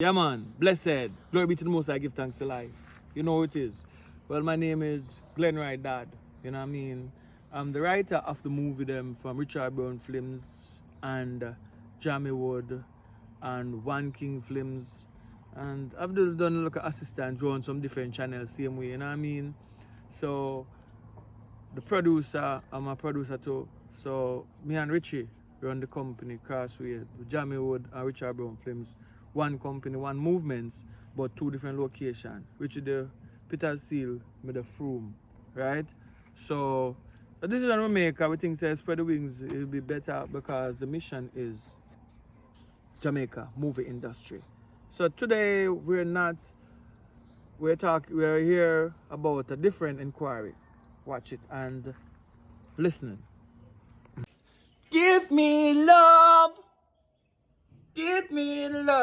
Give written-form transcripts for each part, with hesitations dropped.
Yeah, man. Blessed. Glory be to the Most. I give thanks to life. You know who it is. Well, my name is Glenn Wright Dad. You know what I mean? I'm the writer of the movie them from Richard Brown Films and Jamie Wood and One King Films. And I've done a look at assistant on some different channels, same way, you know what I mean? So, the producer, I'm a producer too. So, me and Richie run the company, Crossway, Jamie Wood and Richard Brown Films. One company, one movements, but two different locations. Richie the Peter Seal, me the Froome, right? So, this is a make. We think say spread the wings, it'll be better because the mission is Jamaica movie industry. So today we're here about a different inquiry. Watch it and listening. Give me love. Give me love.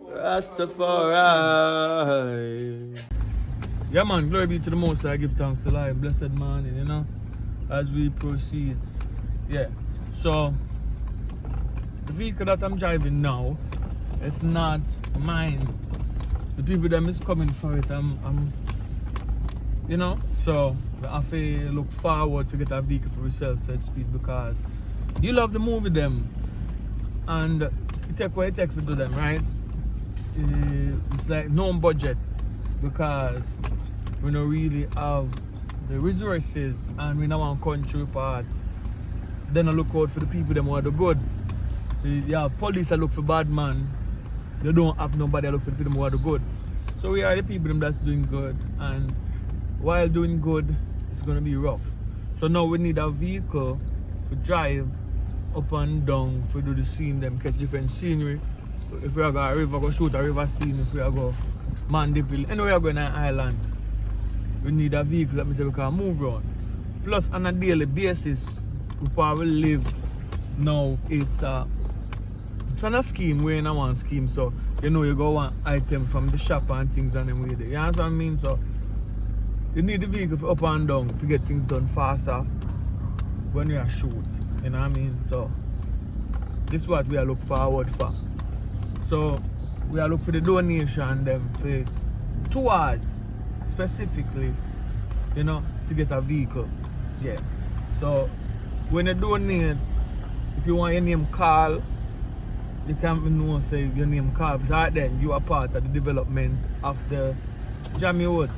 Rastafari. Yeah, man, glory be to the Most. I give thanks to life. Blessed morning, you know, as we proceed. Yeah. So, the vehicle that I'm driving now, it's not mine. The people that is coming for it, I'm you know, so I have to look forward to get a vehicle for yourself, so to speak, because you love the movie them and you take what it takes to do them, right? It's like no budget because we don't really have the resources and we don't want country part. Then I look out for the people them who are the good. Yeah, police I look for bad man. They don't have nobody I look for the people who are the good. So we are the people them that's doing good, and while doing good, it's gonna be rough. So now we need a vehicle to drive up and down for do the scene them, catch different scenery. If we are go a river, go shoot a river scene. If we are go Mandeville, anywhere we are going an island, we need a vehicle that we can move around. Plus on a daily basis, we probably live now. It's on a scheme, we're in a one scheme, so you know you go one item from the shop and things and them way there. You understand what I mean? So you need the vehicle for up and down to get things done faster when you are shoot. You know what I mean? So this is what we are look forward for. So we are look for the donation them for towards specifically, you know, to get a vehicle. Yeah. So when you donate, if you want your name call, you can't know say your name call. So then you are part of the development of the Jamie Wood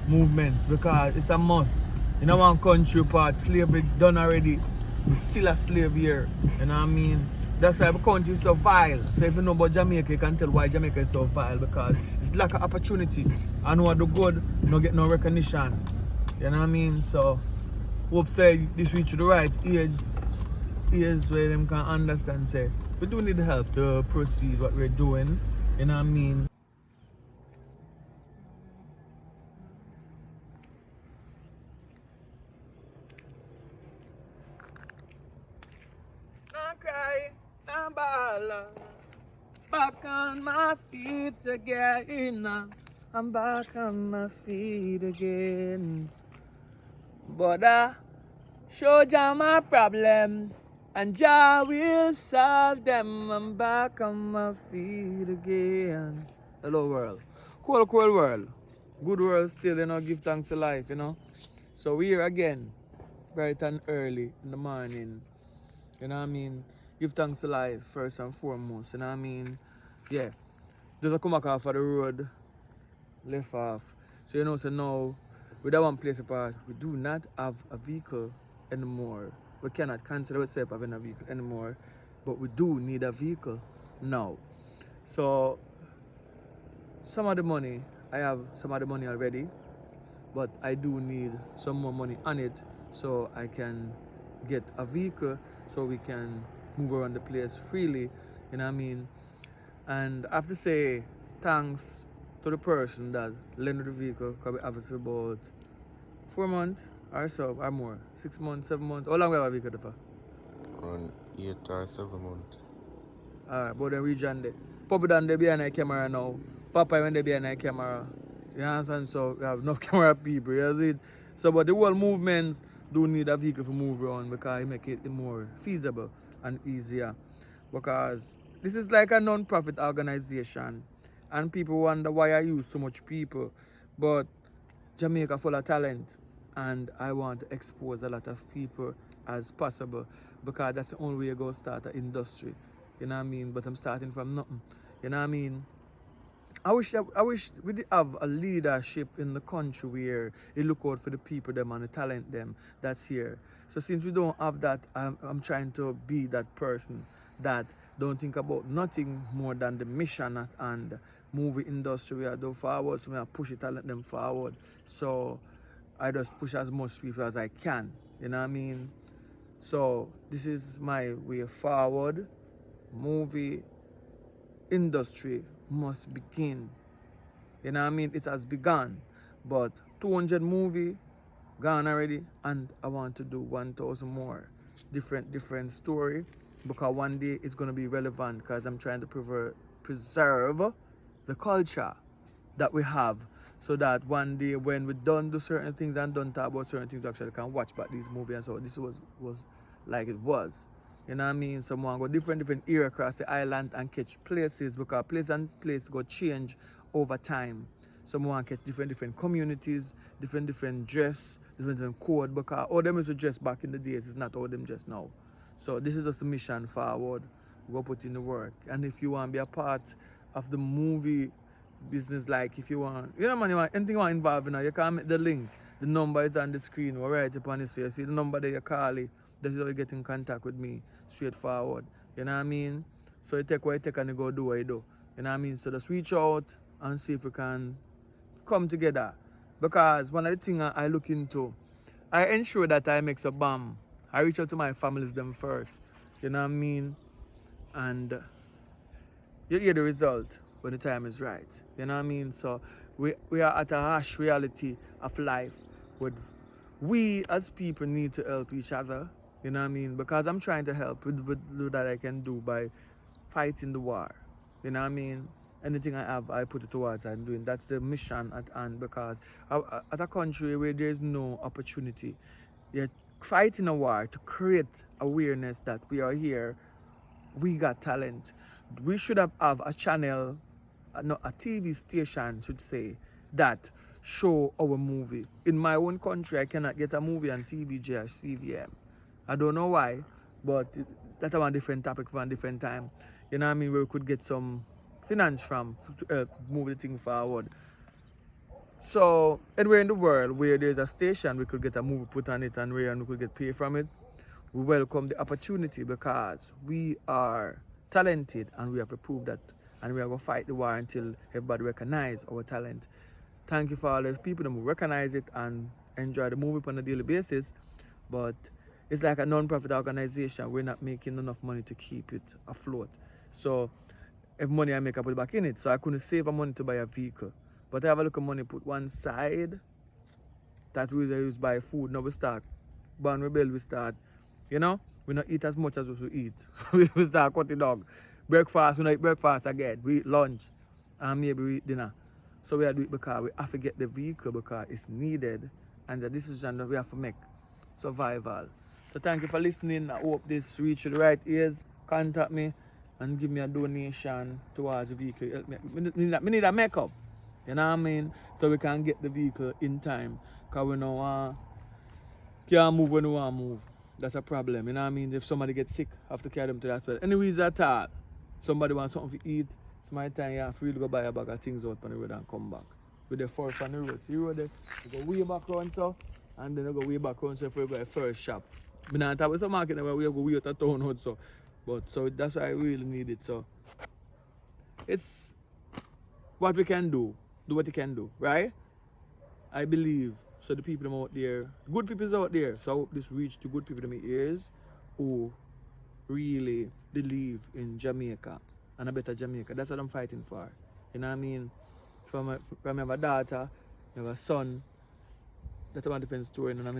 movements, because it's a must. In our country part, slavery done already. We're still a slave here. You know what I mean? That's why the country is so vile. So if you know about Jamaica, you can tell why Jamaica is so vile, because it's lack of opportunity. And who do good, no get no recognition. You know what I mean? So hope say this reach to the right age where them can understand say we do need help to proceed what we're doing. You know what I mean? Don't cry, don't ball. Back on my feet again. I'm back on my feet again. But I show Jah my problem, and Jah will solve them. I'm back on my feet again. Hello world. Cool world. Good world still, you know, give thanks to life, you know. So we here again, bright and early in the morning. You know what I mean? Give thanks to life first and foremost, you know what I mean? Yeah. Just a come back off of the road, left off. So you know, so now with that one place apart, we do not have a vehicle anymore. We cannot consider ourselves having a vehicle anymore, but we do need a vehicle now. So some of the money, I have some of the money already, but I do need some more money on it so I can get a vehicle so we can move around the place freely, you know what I mean? And I have to say thanks to the person that lent the vehicle, because we have it for about 4 months or so, or more. 6 months, 7 months. How long we have a vehicle for? On 8 or 7 months. Alright, but then we John there. Papa done there behind the camera now. Papa when they behind the camera. You understand? So we have enough camera people, you see? So but the whole movements do need a vehicle to move around because it make it more feasible and easier. because this is like a non-profit organization, and people wonder why I use so much people, but Jamaica full of talent, and I want to expose a lot of people as possible, because that's the only way you go start an industry. You know what I mean? But I'm starting from nothing. You know what I mean? I wish we did have a leadership in the country where you look out for the people them and the talent them that's here. So since we don't have that, I'm trying to be that person that don't think about nothing more than the mission at hand. Movie industry we are do forward, so I push the talent them forward. So I just push as much people as I can. You know what I mean? So this is my way forward. Movie industry must begin. You know what I mean? It has begun, but 200 movie gone already, and I want to do 1,000 more different story, because one day it's gonna be relevant, because I'm trying to preserve the culture that we have, so that one day when we done do certain things and done talk about certain things, we actually can watch back these movies and so this was like it was. You know what I mean? Someone go different area across the island and catch places, because place and place go change over time. Someone catch different communities, different dress, different code, because all them used to dress back in the days is not all them dress now. So this is just a mission forward. We'll put in the work. And if you want to be a part of the movie business, like if you want, you know man, you want anything you want involved in, you can make the link. The number is on the screen, we'll write it on the screen. See the number that you call it, that's how you get in contact with me, straightforward. You know what I mean? So you take what you take and you go do what you do. You know what I mean? So just reach out and see if we can come together. Because one of the things I look into, I ensure that I make a bomb. I reach out to my families them first. You know what I mean? And you hear the result when the time is right. You know what I mean? So we are at a harsh reality of life where we as people need to help each other. You know what I mean? Because I'm trying to help with that I can do by fighting the war. You know what I mean? Anything I have, I put it towards I'm doing. That's the mission at hand, because at a country where there's no opportunity, you're fighting a war to create awareness that we are here, we got talent. We should have a channel, no, a TV station should say, that show our movie. In my own country, I cannot get a movie on TVJ or CVM. I don't know why, but that's a different topic for a different time. You know what I mean? Where we could get some finance from to move the thing forward. So anywhere in the world where there's a station, we could get a movie put on it and where we could get paid from it, we welcome the opportunity, because we are talented and we have to prove that, and we are going to fight the war until everybody recognize our talent. Thank you for all those people who recognize it and enjoy the movie on a daily basis, but it's like a non-profit organization. We're not making enough money to keep it afloat. So if money I make, I put it back in it. So I couldn't save money to buy a vehicle, but I have a little money put one side that we use buy food. Now we start Born Rebel, we start, you know, we not eat as much as we eat. We start cutting dog. Breakfast, we not eat breakfast again. We eat lunch and maybe we eat dinner. So we have to do it because we have to get the vehicle, because it's needed, and the decision that we have to make. Survival. So thank you for listening. I hope this reached the right ears. Contact me and give me a donation towards the vehicle. Help me. We need a makeup. You know what I mean? So we can get the vehicle in time. Because we know can't move when we want to move. That's a problem. You know what I mean? If somebody gets sick, I have to carry them to the hospital. Anyways, at all, somebody wants something to eat, it's my time, you have to really go buy a bag of things out on the road and come back. With the first on the road. See the road there? You go way back around so, and then you go way back around so before you go to the first shop. But now there was a market where we go way out of town out so. But so that's why I really need it. So it's what we can do. Do what you can do, right? I believe. So the people out there, good people out there. So I hope this reach to good people in my ears who really believe in Jamaica and a better Jamaica. That's what I'm fighting for. You know what I mean? From I have a daughter, I have a son. That's a different story. You know what I mean?